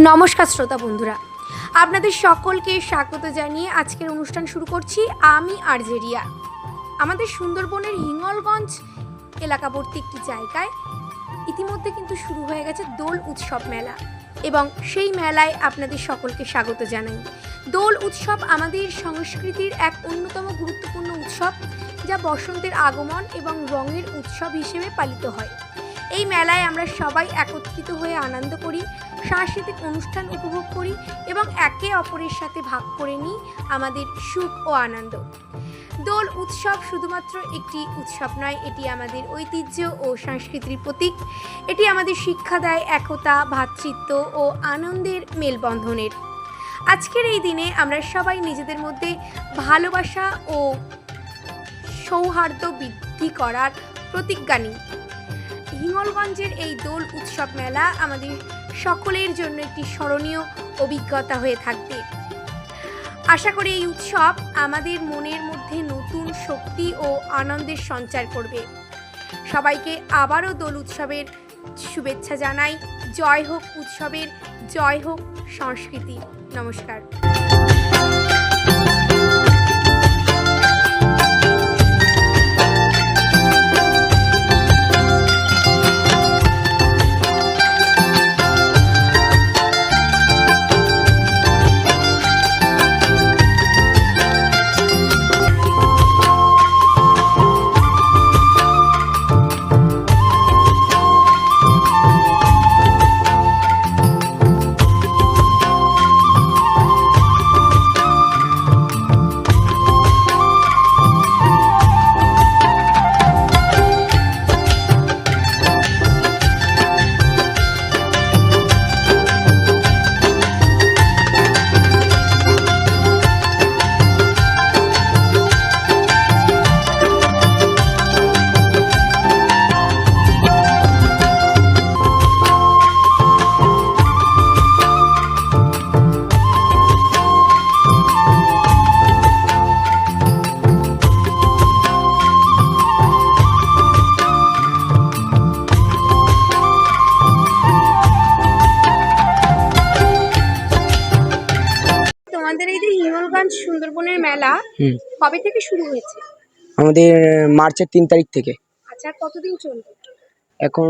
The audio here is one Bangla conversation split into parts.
নমস্কার শ্রোতা বন্ধুরা, আপনাদের সকলকে স্বাগত জানিয়ে আজকের অনুষ্ঠান শুরু করছি আমি আরজে রিয়া। আমাদের সুন্দরবনের হিঙ্গলগঞ্জ এলাকাবর্তী একটি জায়গায় ইতিমধ্যে কিন্তু শুরু হয়ে গেছে দোল উৎসব মেলা, এবং সেই মেলায় আপনাদের সকলকে স্বাগত জানাই। দোল উৎসব আমাদের সংস্কৃতির এক অন্যতম গুরুত্বপূর্ণ উৎসব, যা বসন্তের আগমন এবং রঙের উৎসব হিসেবে পালিত হয়। এই মেলায় আমরা সবাই একত্রিত হয়ে আনন্দ করি, সাংস্কৃতিক অনুষ্ঠান উপভোগ করি এবং একে অপরের সাথে ভাগ করে নিই আমাদের সুখ ও আনন্দ। দোল উৎসব শুধুমাত্র একটি উৎসব নয়, এটি আমাদের ঐতিহ্য ও সংস্কৃতির প্রতীক। এটি আমাদের শিক্ষা দেয় একতা, ভ্রাতৃত্ব ও আনন্দের মেলবন্ধনের। আজকের এই দিনে আমরা সবাই নিজেদের মধ্যে ভালোবাসা ও সৌহার্দ্য বৃদ্ধি করার প্রতিজ্ঞা নিই। হিঙ্গলগঞ্জের এই দোল উৎসব মেলা আমাদের সকলের জন্য একটি স্মরণীয় অভিজ্ঞতা হয়ে থাকবে। আশা করি এই উৎসব আমাদের মনের মধ্যে নতুন শক্তি ও আনন্দের সঞ্চার করবে। সবাইকে আবারও দোল উৎসবের শুভেচ্ছা জানাই। জয় হোক উৎসবের, জয় হোক সংস্কৃতি। নমস্কার। তোমাদের এই যে হিঙ্গলগঞ্জ সুন্দরবনের মেলা কবে থেকে শুরু হয়েছে? আমাদের মার্চের 3 তারিখ থেকে। আচ্ছা, কতদিন চলবে? এখন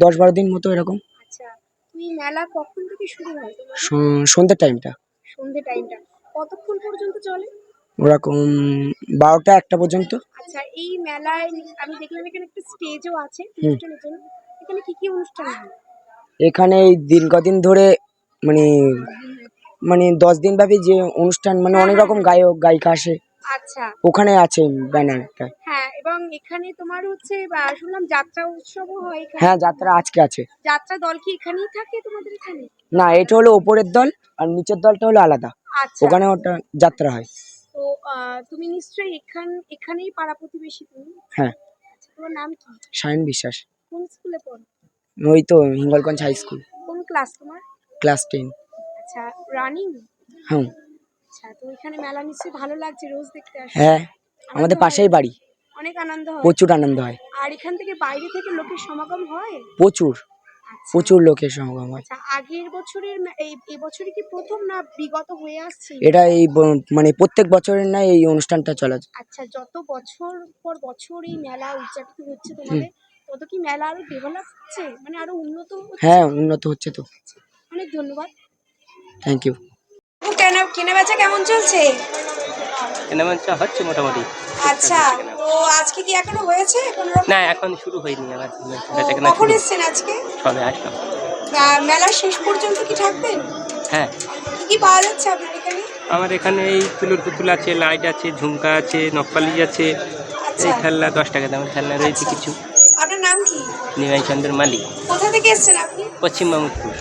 10-12 দিন মতো এরকম। আচ্ছা, তুমি মেলা কখন থেকে শুরু হয় তোমার? সন্ধ্যের টাইমটা। সন্ধ্যে টাইমটা কতক্ষণ পর্যন্ত চলে? ওরকম 12টা-1টা পর্যন্ত। আচ্ছা, এই মেলায় আমি দেখলাম এখানে একটা স্টেজও আছে অনুষ্ঠানের জন্য। এখানে কি কি অনুষ্ঠান হয়? এখানে এই দীর্ঘদিন ধরে মানে মানে 10 দিন ব্যাপী যে অনুষ্ঠান, মানে অনেক রকম গায়ক গায়িকা আসে। আচ্ছা, ওখানে আছে ব্যানারটা। হ্যাঁ, এবং এখানে তোমার হচ্ছে শুনলাম যাত্রা উৎসবও হয় এখানে। হ্যাঁ, যাত্রা আজকে আছে। যাত্রা দল কি এখানেই থাকে তোমাদের এখানে? না, এটা হলো ওপরের দল আর নিচের দলটা হলো আলাদা। আচ্ছা, ওখানে ওটা যাত্রা হয়। তো তুমি নিশ্চয়ই এখানেই পাড়া প্রতিবেশী তুমি? হ্যাঁ। আচ্ছা, তোমার নাম কি? সায়ন বিশ্বাস। কোন স্কুলে পড়ো? ওই তো হিঙ্গলগঞ্জ হাই স্কুল। কোন ক্লাস তোমার? ক্লাস 10। আচ্ছা, রানিং? হ্যাঁ। আচ্ছা, তো এখানে মেলা নিশ্চয়ই ভালো লাগছে, রোজ দেখতে আসো? হ্যাঁ, আমাদের পাশেই বাড়ি। অনেক আনন্দ হয়? প্রচুর আনন্দ হয়। আর এখান থেকে বাইরে থেকে লোকের সমাগম হয়? প্রচুর আচ্ছা, প্রচুর লোকের সমাগম হয়। আচ্ছা, আগের বছরের এই বছরই কি প্রথম না বিগত হয়ে আসছে? এটা এই মানে প্রত্যেক বছরের না এই অনুষ্ঠানটা চলে। আচ্ছা, যত বছর পর বছর এই মেলা উদযাপিত হচ্ছে তোমাদের, তত কি মেলা আরো ডেভেলপ হচ্ছে, মানে আরো উন্নত হচ্ছে? হ্যাঁ, উন্নত হচ্ছে তো। অনেক ধন্যবাদ। Thank you. কেনা বেচা কেমন চলছে? কেনাবেচা হচ্ছে মোটামুটি। আচ্ছা, তো আজকে কি এখনো হয়েছে? না, এখন শুরু হয়নি আবার। কখন এসছেন আজকে? সবে আসলাম। মেলার শেষ পর্যন্ত কি থাকবেন? হ্যাঁ, কি কি পাওয়া যাচ্ছে আপনার এখানে? আমার এখানে এই তুলোর পুতুল আছে, লাইট আছে, ঝুমকা আছে, নকপালিশ আছে, আচ্ছা, এই খেলনা 10 টাকা দামের খেলনা রয়েছে আচ্ছা। কিছু। আপনার নাম কি? নিমাই চন্দ্র মালিক, কোথা থেকে এসছেন আপনি? পশ্চিম মামুদপুর।